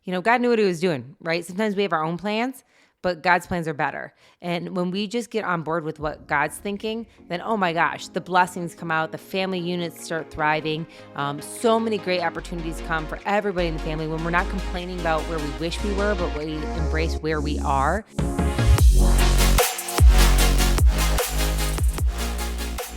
God knew what he was doing, right? Sometimes we have our own plans, but God's plans are better. And when we just get on board with what God's thinking, then, oh my gosh, the blessings come out, the family units start thriving. So many great opportunities come for everybody in the family when we're not complaining about where we wish we were, but we embrace where we are.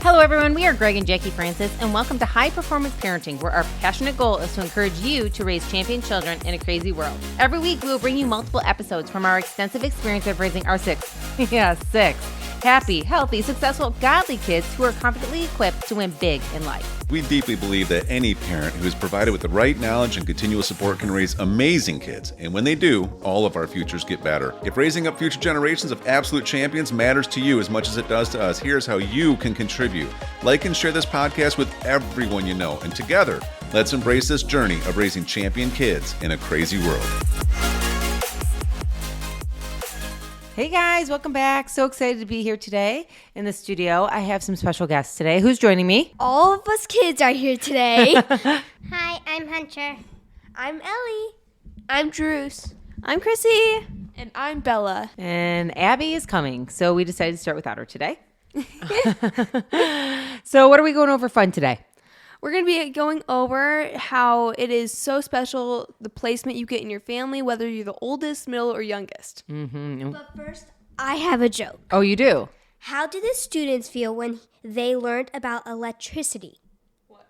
Hello, everyone. We are Greg and Jacquie Francis, and welcome to High Performance Parenting, where our passionate goal is to encourage you to raise champion children in a crazy world. Every week, we will bring you multiple episodes from our extensive experience of raising our six happy, healthy, successful, godly kids who are confidently equipped to win big in life. We deeply believe that any parent who is provided with the right knowledge and continual support can raise amazing kids. And when they do, all of our futures get better. If raising up future generations of absolute champions matters to you as much as it does to us, here's how you can contribute. Like and share this podcast with everyone you know. And together, let's embrace this journey of raising champion kids in a crazy world. Hey guys, welcome back. So excited to be here today in the studio. I have some special guests today. Who's joining me? All of us kids are here today. Hi, I'm Hunter. I'm Ellie. I'm Druce. I'm Chrissy. And I'm Bella. And Abby is coming, so we decided to start without her today. So what are we going over fun today? We're going to be going over how it is so special, the placement you get in your family, whether you're the oldest, middle, or youngest. Mm-hmm. But first, I have a joke. Oh, you do? How did the students feel when they learned about electricity? What?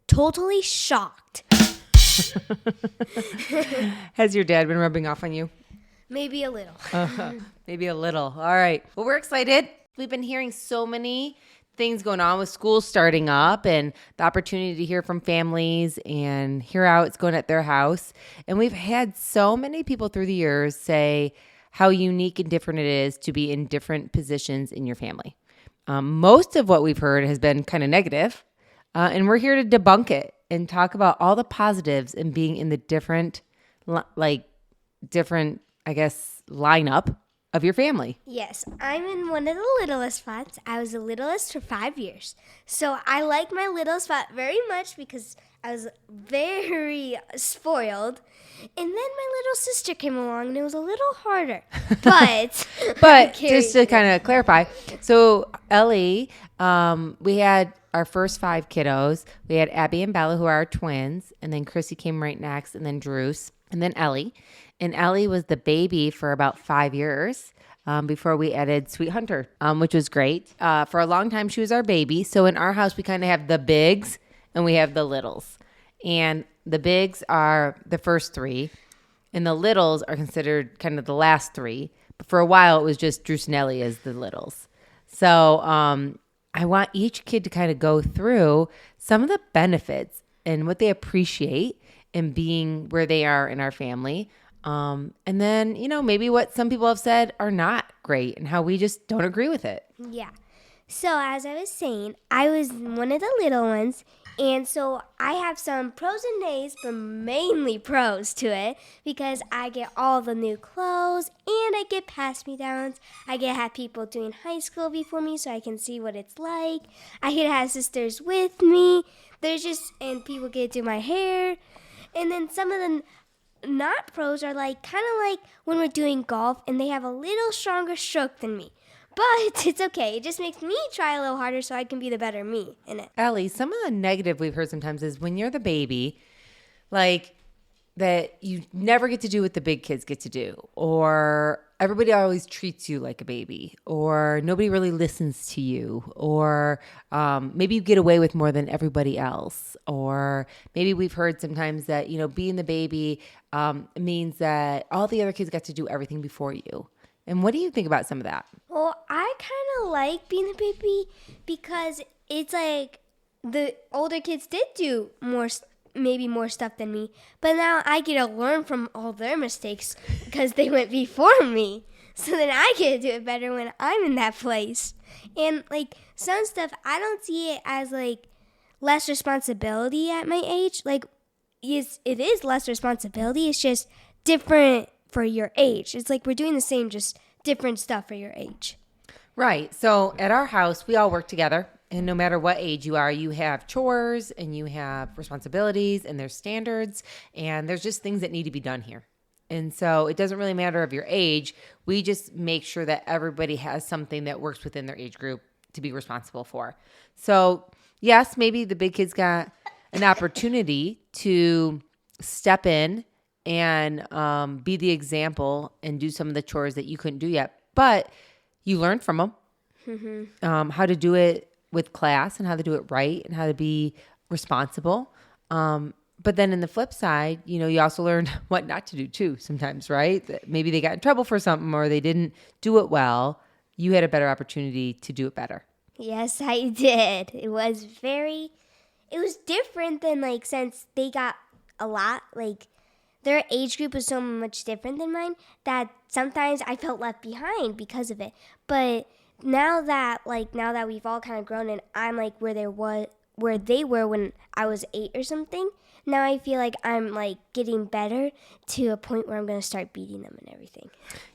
Totally shocked. Has your dad been rubbing off on you? Maybe a little. Maybe a little. All right. Well, we're excited. We've been hearing so many things going on with school starting up and the opportunity to hear from families and hear how it's going at their house. And we've had so many people through the years say how unique and different it is to be in different positions in your family. Most of what we've heard has been kind of negative, and we're here to debunk it and talk about all the positives in being in the different, I guess, lineup of your family. Yes, I'm in one of the littlest spots. I was the littlest for 5 years. So I like my little spot very much because I was very spoiled. And then my little sister came along and it was a little harder. But just to kind of clarify, so Ellie, we had our first 5 kiddos. We had Abby and Bella, who are our twins, and then Chrissy came right next, and then Druce, and then Ellie. And Ellie was the baby for about 5 years before we added Sweet Hunter, which was great. For a long time, she was our baby. So in our house, we kind of have the bigs and we have the littles. And the bigs are the first 3, and the littles are considered kind of the last 3. But for a while, it was just Druce and Elli as the littles. So I want each kid to kind of go through some of the benefits and what they appreciate in being where they are in our family. And then, maybe what some people have said are not great and how we just don't agree with it. Yeah. So as I was saying, I was one of the little ones. And so I have some pros and nays, but mainly pros to it because I get all the new clothes and I get pass-me-downs. I get to have people doing high school before me so I can see what it's like. I get to have sisters with me. And people get to do my hair. And then some of the not pros are kind of like when we're doing golf and they have a little stronger stroke than me. But it's okay. It just makes me try a little harder so I can be the better me in it. Ellie, some of the negative we've heard sometimes is when you're the baby, that you never get to do what the big kids get to do, or everybody always treats you like a baby, or nobody really listens to you, or maybe you get away with more than everybody else, or maybe we've heard sometimes that, being the baby means that all the other kids got to do everything before you. And what do you think about some of that? Well, I kind of like being a baby because it's like the older kids did do maybe more stuff than me. But now I get to learn from all their mistakes because they went before me. So then I get to do it better when I'm in that place. And some stuff, I don't see it as less responsibility at my age. Yes, it is less responsibility. It's just different for your age. It's we're doing the same, just different stuff for your age. Right. So at our house, we all work together. And no matter what age you are, you have chores and you have responsibilities and there's standards and there's just things that need to be done here. And so it doesn't really matter of your age. We just make sure that everybody has something that works within their age group to be responsible for. So yes, maybe the big kids got an opportunity to step in and be the example and do some of the chores that you couldn't do yet. But you learned from them how to do it with class and how to do it right and how to be responsible. But then in the flip side, you also learned what not to do too sometimes, right? That maybe they got in trouble for something or they didn't do it well. You had a better opportunity to do it better. Yes, I did. It was different than since they got a lot, their age group was so much different than mine that sometimes I felt left behind because of it. But now that we've all kind of grown and I'm where they were when I was 8 or something, now I feel like I'm getting better to a point where I'm going to start beating them and everything.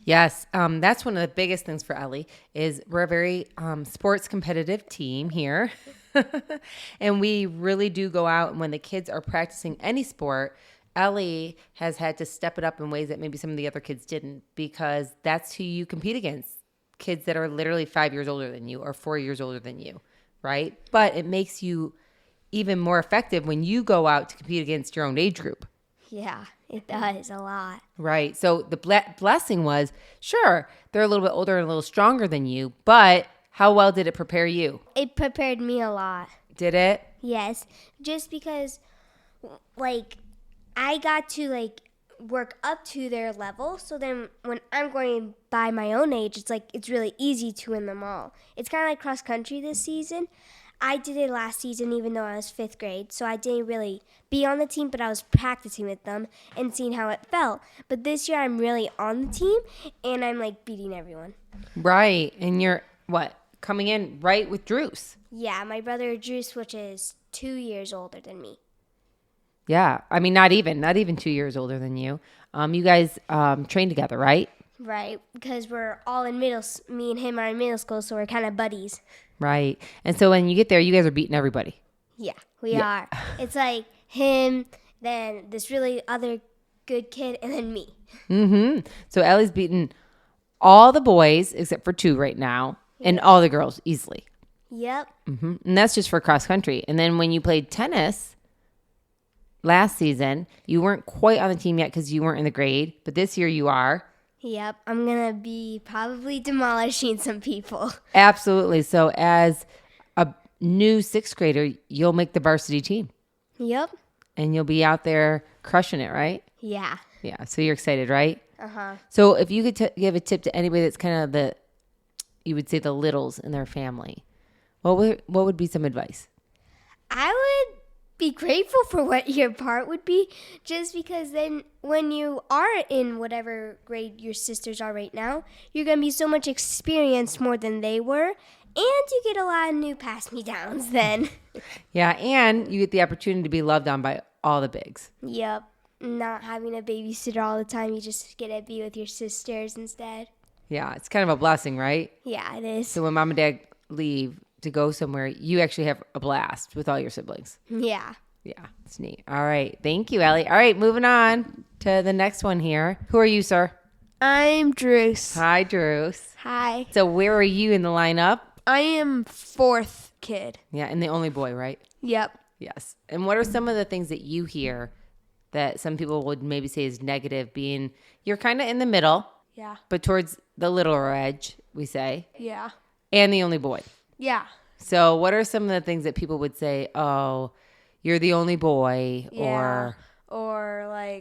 Yes, that's one of the biggest things for Ellie is we're a very sports competitive team here. And we really do go out, and when the kids are practicing any sport, Ellie has had to step it up in ways that maybe some of the other kids didn't, because that's who you compete against. Kids that are literally 5 years older than you or 4 years older than you, right? But it makes you even more effective when you go out to compete against your own age group. Yeah, it does a lot. Right. So the blessing was, sure, they're a little bit older and a little stronger than you, but how well did it prepare you? It prepared me a lot. Did it? Yes, just because I got to work up to their level, so then when I'm going by my own age, it's really easy to win them all. It's kind of like cross country this season. I did it last season even though I was 5th grade, so I didn't really be on the team, but I was practicing with them and seeing how it felt. But this year I'm really on the team and I'm beating everyone. Right. And you're coming in right with Druce? Yeah, my brother Druce, which is 2 years older than me. Yeah. I mean, not even 2 years older than you. You guys train together, right? Right, because we're all in me and him are in middle school, so we're kind of buddies. Right. And so when you get there, you guys are beating everybody. Yeah, we are. It's him, then this really other good kid, and then me. Mm-hmm. So Ellie's beaten all the boys except for 2 right now, and all the girls easily. Yep. Mm-hmm. And that's just for cross country. And then when you played tennis last season, you weren't quite on the team yet because you weren't in the grade, but this year you are. Yep, I'm going to be probably demolishing some people. Absolutely. So as a new 6th grader, you'll make the varsity team. Yep. And you'll be out there crushing it, right? Yeah. Yeah. So you're excited, right? Uh-huh. So if you could give a tip to anybody that's kind of you would say the littles in their family, what would be some advice? I would be grateful for what your part would be, just because then when you are in whatever grade your sisters are right now, you're going to be so much experienced more than they were, and you get a lot of new pass-me-downs then. Yeah, and you get the opportunity to be loved on by all the bigs. Yep. Not having a babysitter all the time, you just get to be with your sisters instead. Yeah, it's kind of a blessing, right? Yeah, it is. So when mom and dad leave to go somewhere, you actually have a blast with all your siblings. Yeah. Yeah, it's neat. All right. Thank you, Ellie. All right, moving on to the next one here. Who are you, sir? I'm Druce. Hi, Druce. Hi. So where are you in the lineup? I am 4th kid. Yeah, and the only boy, right? Yep. Yes. And what are some of the things that you hear that some people would maybe say is negative, being you're kind of in the middle, Yeah. but towards the littler edge, we say, Yeah. and the only boy? Yeah. So what are some of the things that people would say, oh, you're the only boy, Yeah. Or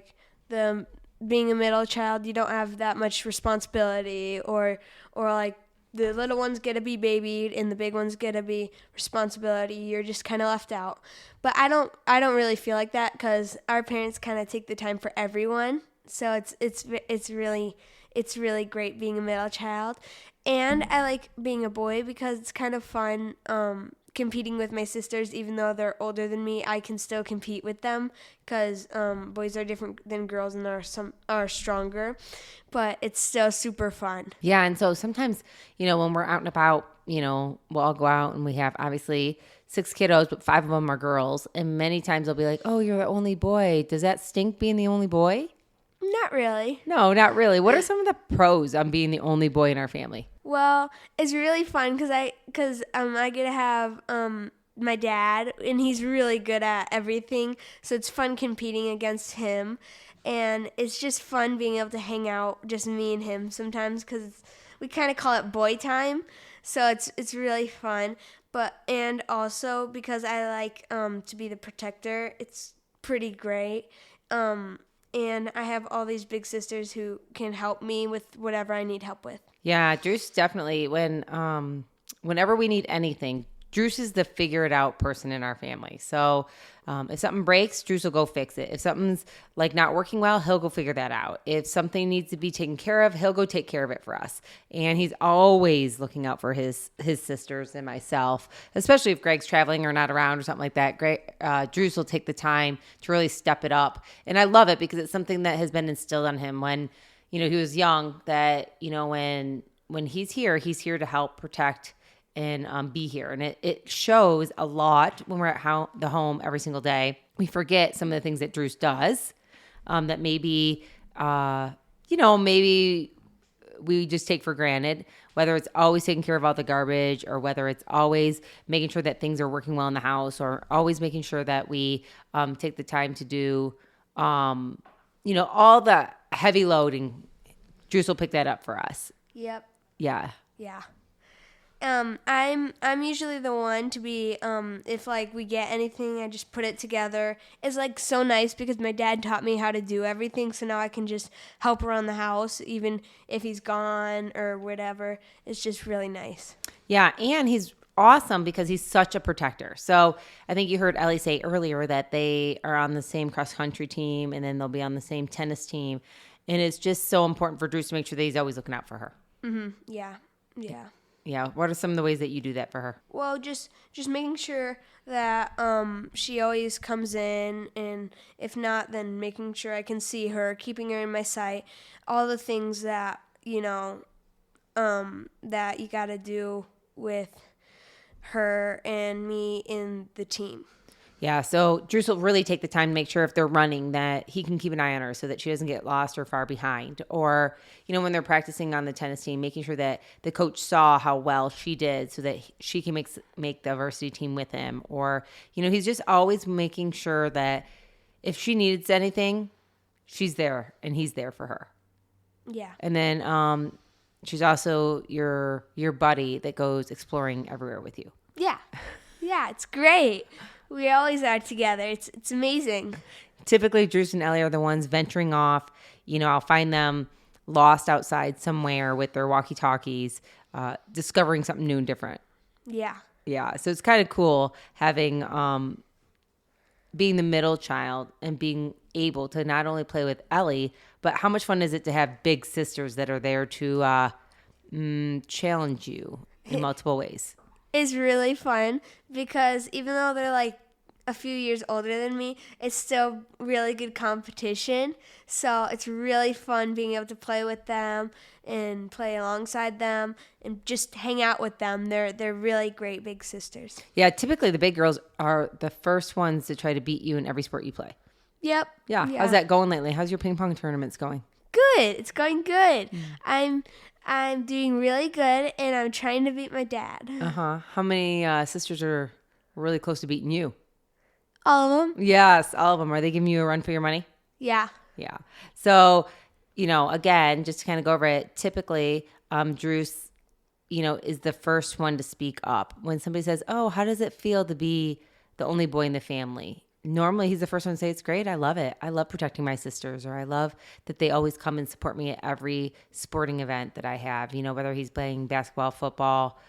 the being a middle child, you don't have that much responsibility, or the little ones get to be babied and the big ones get to be responsibility. You're just kind of left out. But I don't really feel like that, because our parents kind of take the time for everyone. So it's really great being a middle child. And I like being a boy because it's kind of fun. competing with my sisters, even though they're older than me, I can still compete with them because boys are different than girls and are stronger, but it's still super fun. Yeah, and so sometimes, when we're out and about, we'll all go out and we have obviously 6 kiddos, but 5 of them are girls. And many times they'll be like, oh, you're the only boy. Does that stink being the only boy? Not really. No, not really. What are some of the pros on being the only boy in our family? Well, it's really fun because I get to have my dad, and he's really good at everything. So it's fun competing against him, and it's just fun being able to hang out, just me and him sometimes, because we kind of call it boy time. So it's really fun. And also because I like to be the protector, it's pretty great. And I have all these big sisters who can help me with whatever I need help with. Yeah, Druce definitely, whenever we need anything, Druce is the figure it out person in our family. So if something breaks, Druce will go fix it. If something's like not working well, he'll go figure that out. If something needs to be taken care of, he'll go take care of it for us. And he's always looking out for his sisters and myself, especially if Greg's traveling or not around or something like that. Druce will take the time to really step it up. And I love it because it's something that has been instilled on him when he was young, that, when he's here to help protect and be here. And it shows a lot when we're at the home every single day. We forget some of the things that Druce does that maybe, maybe we just take for granted, whether it's always taking care of all the garbage or whether it's always making sure that things are working well in the house or always making sure that we take the time to do, all the heavy loading. Druce will pick that up for us. Yep. Yeah. Yeah. I'm usually the one to be if like we get anything, I just put it together. It's like so nice because my dad taught me how to do everything, so now I can just help around the house even if he's gone or whatever. It's just really nice. Yeah, and he's awesome because he's such a protector. So I think you heard Ellie say earlier that they are on the same cross country team and then they'll be on the same tennis team, and it's just so important for Druce to make sure that he's always looking out for her. Mhm. Yeah. Yeah. Yeah. What are some of the ways that you do that for her? Well, just making sure that she always comes in, and if not, then making sure I can see her, keeping her in my sight, all the things that that you got to do with her and me in the team. Yeah, so Druce will really take the time to make sure if they're running that he can keep an eye on her so that she doesn't get lost or far behind. Or, when they're practicing on the tennis team, making sure that the coach saw how well she did so that she can make the varsity team with him. Or, he's just always making sure that if she needs anything, she's there and he's there for her. Yeah. And then she's also your buddy that goes exploring everywhere with you. Yeah. Yeah, it's great. We always are together. It's amazing. Typically, Druce and Elli are the ones venturing off. I'll find them lost outside somewhere with their walkie-talkies, discovering something new and different. Yeah. Yeah, so it's kind of cool having being the middle child and being able to not only play with Elli, but how much fun is it to have big sisters that are there to challenge you in multiple ways? Is really fun because even though they're like a few years older than me, it's still really good competition. So it's really fun being able to play with them and play alongside them and just hang out with them. They're really great big sisters. Yeah, typically the big girls are the first ones to try to beat you in every sport you play. Yep. Yeah. How's that going lately? How's your ping pong tournaments going? Good. It's going good. I'm doing really good, and I'm trying to beat my dad. Uh-huh. How many sisters are really close to beating you? All of them? Yes, all of them. Are they giving you a run for your money? Yeah. Yeah. So, again, just to kind of go over it, typically, Druce, is the first one to speak up. When somebody says, oh, how does it feel to be the only boy in the family? Normally, he's the first one to say, it's great. I love it. I love protecting my sisters, or I love that they always come and support me at every sporting event that I have, whether he's playing basketball, football,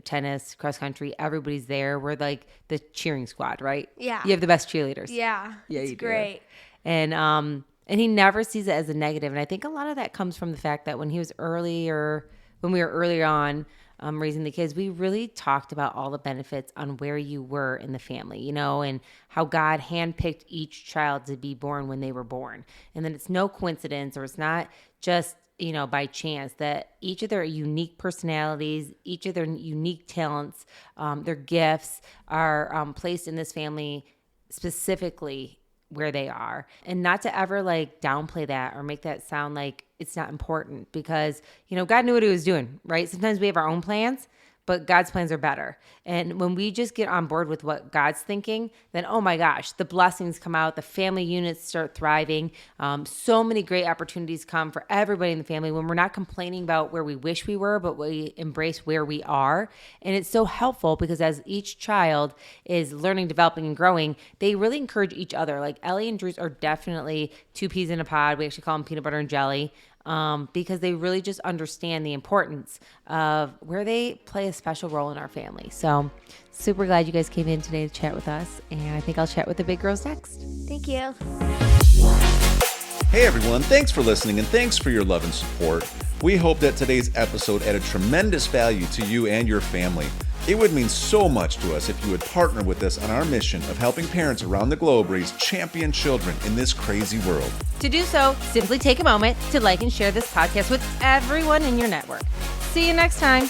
tennis, cross country, everybody's there. We're like the cheering squad, right? Yeah. You have the best cheerleaders. Yeah. It's great. And he never sees it as a negative. And I think a lot of that comes from the fact that when we were early on, raising the kids, we really talked about all the benefits on where you were in the family, you know, and how God handpicked each child to be born when they were born. And then it's no coincidence, or it's not just, you know, by chance, that each of their unique personalities, each of their unique talents, their gifts are placed in this family specifically where they are. And not to ever like downplay that or make that sound like it's not important, because, you know, God knew what he was doing, right? Sometimes we have our own plans, but God's plans are better. And when we just get on board with what God's thinking, then, oh my gosh, the blessings come out, the family units start thriving. So many great opportunities come for everybody in the family when we're not complaining about where we wish we were, but we embrace where we are. And it's so helpful because as each child is learning, developing, and growing, they really encourage each other. Like Ellie and Druce are definitely two peas in a pod. We actually call them peanut butter and jelly. Because they really just understand the importance of where they play a special role in our family. So super glad you guys came in today to chat with us. And I think I'll chat with the big girls next. Thank you. Hey everyone, thanks for listening and thanks for your love and support. We hope that today's episode added tremendous value to you and your family. It would mean so much to us if you would partner with us on our mission of helping parents around the globe raise champion children in this crazy world. To do so, simply take a moment to like and share this podcast with everyone in your network. See you next time.